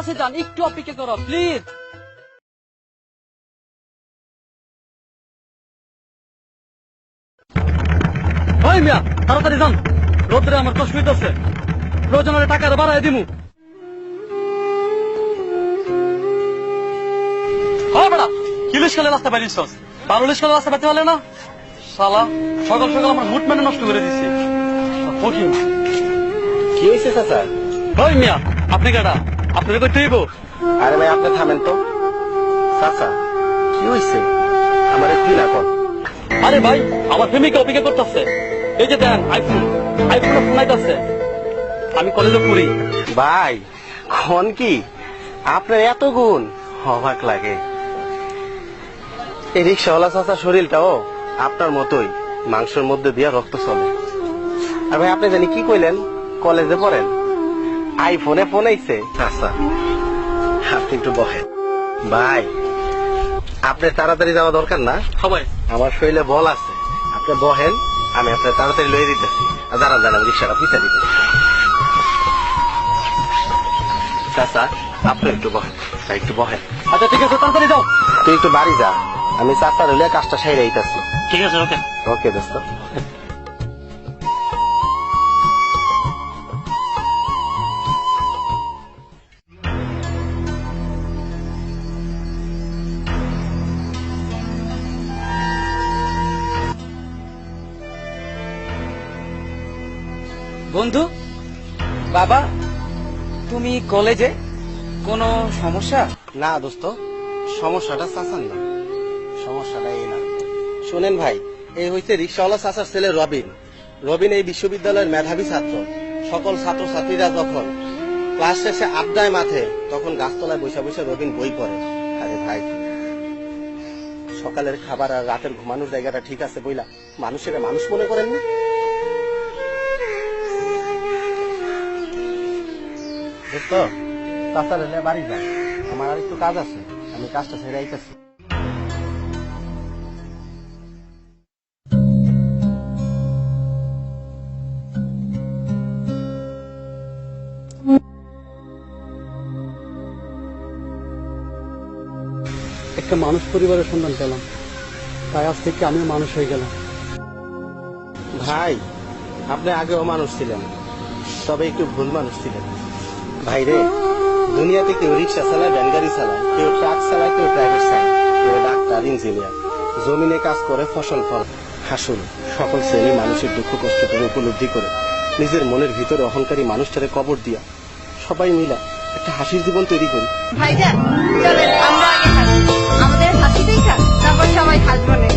বলতেছি যান, একটু অপেক্ষা করো প্লিজ। ওই মিয়া তাড়াতাড়ি যান, রোদ্রে আমার কষ্ট হইতেছে, প্রয়োজন হলে টাকা বাড়াই দিমু। হ্যাঁ বেড়া, কি লিস্কালে রাস্তা পাইছিস? বারো লিস্কালে রাস্তা পাইতে পারলে না? শালা সকাল সকাল আমার মুড মেনে নষ্ট করে দিচ্ছে। কি হয়েছে চাচা? ওই মিয়া আপনি কেডা? আপনার কই তুইব? আরে ভাই আপনি থামেন তো। চাচা কি হয়েছে? আমার কি না কর। আরে ভাই আমার প্রেমিকা অপেক্ষা করতেছে, এই যে দেন আইফোন, আইফোনটা ফোনাইতেছে। আমি কলেজে পড়ি। ভাই খন কি আপনার এত গুণ? অবাক লাগে। এই রিক্সাওয়ালা চাচার শরীরটাও আপনার মতোই, মাংসের মধ্যে দিয়ে রক্ত চলে। আর ভাই আপনি জানি কি কইলেন? কলেজে পড়েন, আইফোনে ফোন আইছে। আচ্ছা আপনি একটু বহেন। ভাই আপনার তাড়াতাড়ি যাওয়া দরকার না, সবাই আমার শরীরে বল আছে। আপনি বহেন, আমি আপনার তাড়াতাড়ি লয়ে দিতেছি। দাঁড়ান দাঁড়ান, রিক্সাটা পিছা দিতে। চাচা আপনি একটু বহেন, ভাই একটু বহেন। আচ্ছা ঠিক আছে, তাড়াতাড়ি যাও। তুই একটু বাড়ি যা, আমি চাচার হলে কাজটা সাইরে আইতাছি। ঠিক আছে, ওকে ওকে দোস্ত। বন্ধু, বাবা তুমি কলেজে কোনো সমস্যা? না দোস্ত, সমস্যাটা চাচার না, সমস্যাটা এই না। শোনেন ভাই, এই হইছে রিক্সাওয়ালা চাচার ছেলে রবিন। রবিন এই বিশ্ববিদ্যালয়ের মেধাবী ছাত্র। সকল ছাত্রছাত্রীরা যখন ক্লাস শেষে আড্ডায় মাঠে, তখন গাছতলায় বসে বসে রবিন বই পড়ে। আরে ভাই, সকালের খাবার আর রাতের ঘুমানোর জায়গাটা ঠিক আছে বইলা মানুষের মানুষ মনে করেন না? দোস্ত চাচার হলে বাড়ি যা, আমার আর একটু কাজ আছে, আমি কাজটা ছেড়ে আইতেছি। একটা মানুষ পরিবারের সন্তান পেলাম, তাই আজ থেকে আমিও মানুষ হয়ে গেলাম। ভাই আপনি আগেও মানুষ ছিলেন, তবে একটু ভুল মানুষ ছিলেন। ভাই রে, দুনিয়াতে কেউ রিক্সা চালায়, ভ্যান গাড়ি চালায়, কেউ ট্রাক চালায়, কেউ প্রাইভেট চালায়, কেউ ডাক্তার, ইঞ্জিনিয়ার, জমিনে কাজ করে, ফসল ফল। আসুন সকল শ্রেণী মানুষের দুঃখ কষ্ট করে উপলব্ধি করে নিজের মনের ভিতরে অহংকারী মানুষটারে কবর দিয়া সবাই মিলা একটা হাসির জীবন তৈরি করি। ভাইজান চলেন আমরা আগে হাসি, আমাদের হাসি দেখা তারপর সবাই হাসবো না।